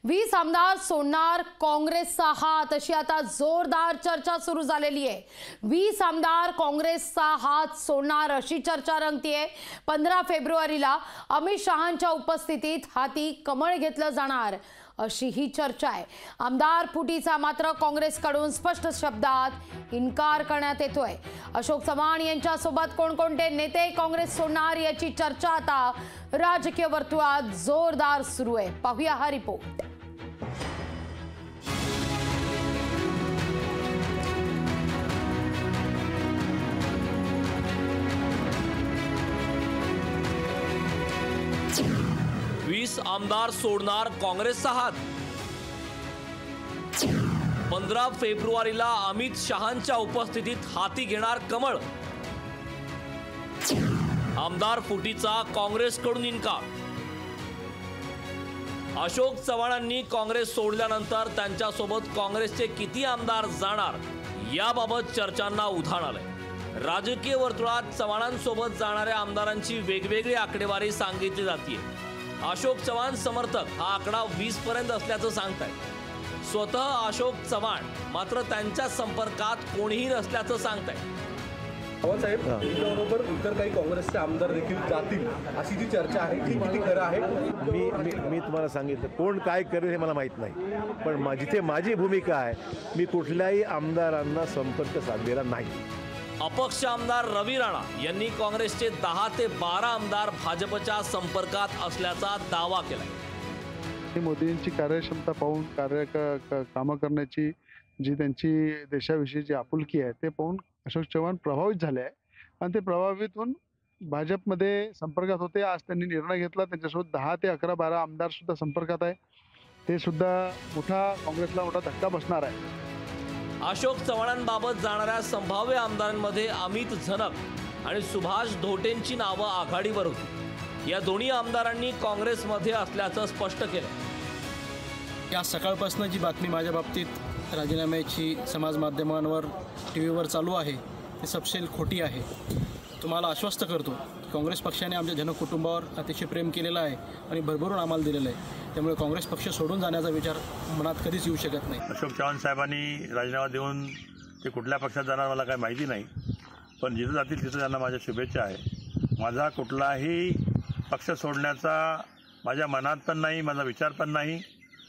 20 आमदार सोडणार काँग्रेसचा हात, अशी आता जोरदार चर्चा सुरू झालेली आहे। 20 आमदार काँग्रेसचा हात सोडणार अशी चर्चा रंगतीये। 15 फेब्रुवारीला अमित शहांच्या उपस्थितीत हाती कमळ घेतलं जाणार अशी ही चर्चा आहे। आमदार फुटीचा मात्र काँग्रेसकडून स्पष्ट शब्दात इन्कार करण्यात येतोय। अशोक चव्हाण यांच्यासोबत कोणकोणते नेते काँग्रेस सोडणार याची चर्चा आता राजकीय वर्तुळात जोरदार सुरू आहे। पाहूया हा रिपोर्ट। आमदार सोडणार काँग्रेसचा हात। 15 फेब्रुवारीला अमित शहांच्या उपस्थितीत हाती घेणार कमळ। आमदार फुटीचा काँग्रेसकडून इन्कार। अशोक चव्हाणांनी काँग्रेस सोडल्यानंतर त्यांच्यासोबत काँग्रेसचे किती आमदार जाणार याबाबत चर्चांना उधाण आलंय। राजकीय वर्तुळात चव्हाणांसोबत जाणाऱ्या आमदारांची वेगवेगळी आकडेवारी सांगितली जाते। अशोक चव्हाण समर्थक हा आकडा 20 पर्यंत असल्याचं सांगतायत। स्वतः अशोक चव्हाण मात्र त्यांच्या संपर्कात कोणीही नसल्याचं सांगतायत। साहेब, बरोबर इतर काही काँग्रेसचे आमदार देखील जातील अशी जी चर्चा आहे ती किती खरं आहे? मी तुम्हाला सांगितलं कोण काय करेल हे मला माहित नाही, पण जिथे माझी भूमिका आहे मी कुठल्याही आमदारांना संपर्क साधलेला नाही। अपक्ष आमदार रवी राणा यांनी काँग्रेसचे 10 ते 12 आमदार भाजपच्या संपर्कात असल्याचा दावा केलाय। मोदींची कार्यक्षमता पाहून कामं करण्याची जी त्यांची देशाविषयीची आपुलकी आहे ते पाहून अशोक चव्हाण प्रभावित झाले आहे आणि ते प्रभावित होऊन भाजपमध्ये संपर्कात होते। आज त्यांनी निर्णय घेतला, त्यांच्यासोबत 10 ते 11, 12 आमदार सुद्धा संपर्कात आहे। ते सुद्धा काँग्रेसला मोठा धक्का बसणार आहे। अशोक चव्हाणांबाबत जाणाऱ्या संभाव्य आमदारांमध्ये अमित झनक आणि सुभाष धोटेंची नावं आघाडीवर होती। या दोन्ही आमदारांनी काँग्रेसमध्ये असल्याचं स्पष्ट केलं। या सकाळपासून जी बातमी माझ्या बाबतीत राजीनाम्याची समाज माध्यमांवर टीव्हीवर चालू आहे ती सपशेल खोटी आहे। तुम्हाला आश्वस्त करतो काँग्रेस पक्षाने आमच्या जन कुटुंबावर अतिशय प्रेम केलेलं आहे आणि भरभरून आम्हाला दिलेलं आहे। त्यामुळे काँग्रेस पक्ष सोडून जाण्याचा विचार मनात कधीच येऊ शकत नाही। अशोक चव्हाण साहेबांनी राजीनामा देऊन ते कुठल्या पक्षात जाणार मला काही माहिती नाही, पण जिथं जातील तिथं त्यांना माझ्या शुभेच्छा आहे। माझा कुठलाही पक्ष सोडण्याचा माझ्या मनात पण नाही, माझा विचार पण नाही।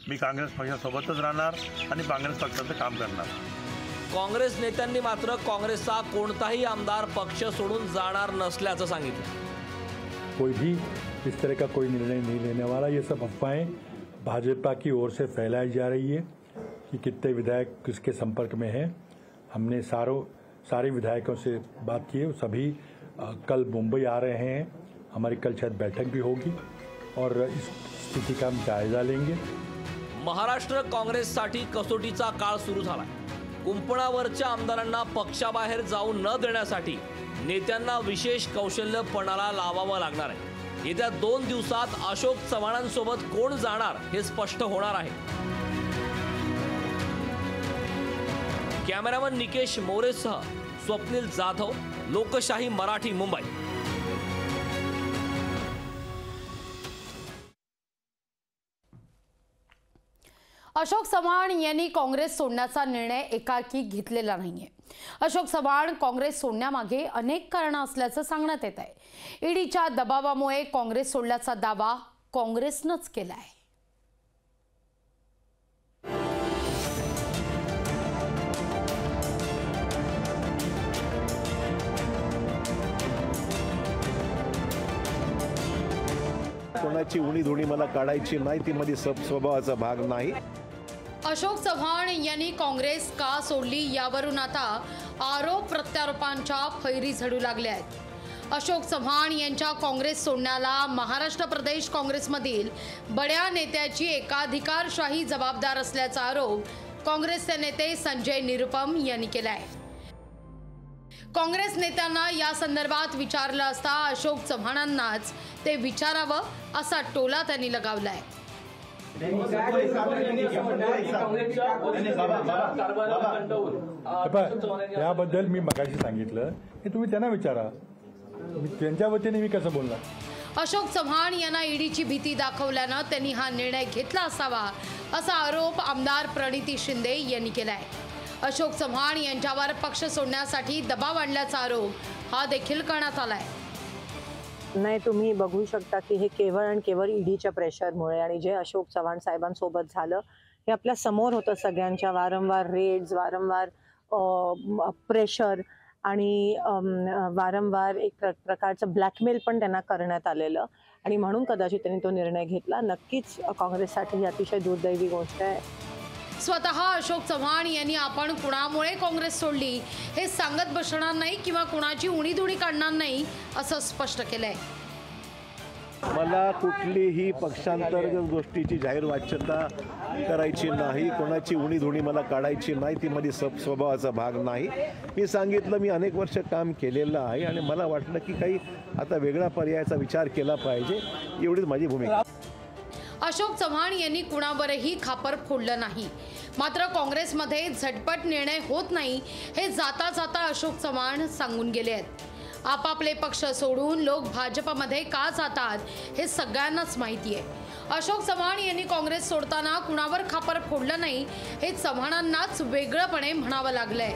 मी काँग्रेस पक्षासोबतच राहणार आणि काँग्रेस पक्षाचं काम करणार। काँग्रेस नेत्यांनी मात्र काँग्रेसचा कोणताही आमदार पक्ष सोडून जाणार नसल्याचं सांगितलं। कोई भी इस तरह का कोई निर्णय नहीं लेने वाला। ये सब अफवाहें भाजपा की ओर से फैलाई जा रही है कि कितने विधायक किसके संपर्क में हैं। हमने सारे विधायकों से बात की है, सभी कल मुंबई आ रहे हैं। हमारी कल शायद बैठक भी होगी और इस स्थिति का हम जायजा लेंगे। महाराष्ट्र काँग्रेससाठी कसोटीचा काळ सुरू झाला। कुंपणावरच्या आमदारांना पक्षाबाहेर जाऊ न देण्यासाठी नेत्यांना विशेष कौशल्य पणाला लावावं लागणार आहे। येत्या 2 दिवसात अशोक चव्हाणांसोबत कोण जाणार हे स्पष्ट होणार आहे। कॅमेरामन निकेश मोरेसह स्वप्नील जाधव, लोकशाही मराठी, मुंबई। अशोक चव्हाण यांनी काँग्रेस सोडण्याचा निर्णय एकाएकी घेतलेला नाहीये। अशोक चव्हाण काँग्रेस सोडण्यामागे अनेक कारणं असल्याचं सांगण्यात येत आहे। ईडीच्या दबावामुळे काँग्रेस सोडल्याचा दावा काँग्रेसनंच केलाय। कोणाची उणीधुणी मला काढायची नाही, ती माझी स्वभावाचा भाग नाही। अशोक चव्हाण यांनी काँग्रेस का सोडली यावरून आता आरोप प्रत्यारोपांच्या फैरी झडू लागल्या आहेत। अशोक चव्हाण यांच्या काँग्रेस सोडण्याला महाराष्ट्र प्रदेश काँग्रेसमधील बड्या नेत्याची एकाधिकारशाही जबाबदार असल्याचा आरोप काँग्रेसचे नेते संजय निरुपम यांनी केला आहे। काँग्रेस नेत्यांना या संदर्भात विचारलं असता अशोक चव्हाणांनाच ते विचारावं असा टोला त्यांनी लगावलाय। याबद्दल मी मगाशी सांगितलं की तुम्ही त्यांना विचारा, त्यांच्या वतीने मी कसं बोलणार। अशोक चव्हाण यांना ईडीची भीती दाखवल्यानं त्यांनी हा निर्णय घेतला असावा असा आरोप आमदार प्रणिती शिंदे यांनी केलाय. अशोक चव्हाण यांच्यावर पक्ष सोडण्यासाठी दबाव आणल्याचा आरोप हा देखील करण्यात आलाय. नाही, तुम्ही बघू शकता की हे केवळ आणि केवळ ईडीच्या प्रेशरमुळे आणि जे अशोक चव्हाण साहेबांसोबत झालं हे आपल्या समोर होतं. सगळ्यांच्या वारंवार रेड्स, वारंवार प्रेशर आणि वारंवार एक प्रकारचं ब्लॅकमेल पण त्यांना करण्यात आलेलं आणि म्हणून कदाचित त्यांनी तो निर्णय घेतला. नक्कीच काँग्रेससाठी ही अतिशय दुर्दैवी गोष्ट आहे. स्वतः अशोक चव्हाण यांनी आपण कुणामुळे काँग्रेस सोडली हे सांगत बसणार नाही किंवा कुणाची उणीधुणी काढणार नाही असं स्पष्ट केलंय. मला कुठलीही पक्षांतर्गत गोष्टीची जाहीर वाच्यता करायची नाही, कोणाची उणीधुणी मला काढायची नाही, ती माझी स्वभावाचा भाग नाही. मी सांगितलं, मी अनेक वर्ष काम केलेलं आहे आणि मला वाटलं की काही आता वेगळा पर्यायाचा विचार केला पाहिजे, एवढीच माझी भूमिका. अशोक चव्हाण यांनी कुणावरही खापर फोडलं नाही. मात्र काँग्रेसमध्ये झटपट निर्णय होत नाही हे जाता जाता अशोक चव्हाण सांगून गेले आहेत. आपापले पक्ष सोडून लोक भाजपमध्ये का जातात हे सगळ्यांनाच माहिती आहे. अशोक चव्हाण यांनी काँग्रेस सोडताना कुणावर खापर फोडलं नाही हे चव्हाणांनाच वेगळंपणे म्हणावं लागलंय.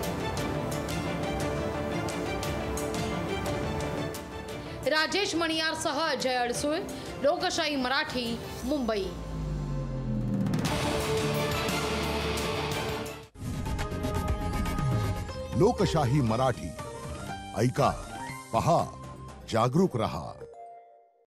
राजेश मणियारसह अजय अडसूळ, लोकशाही मराठी, मुंबई. लोकशाही मराठी ऐका, पहा, जागरूक रहा.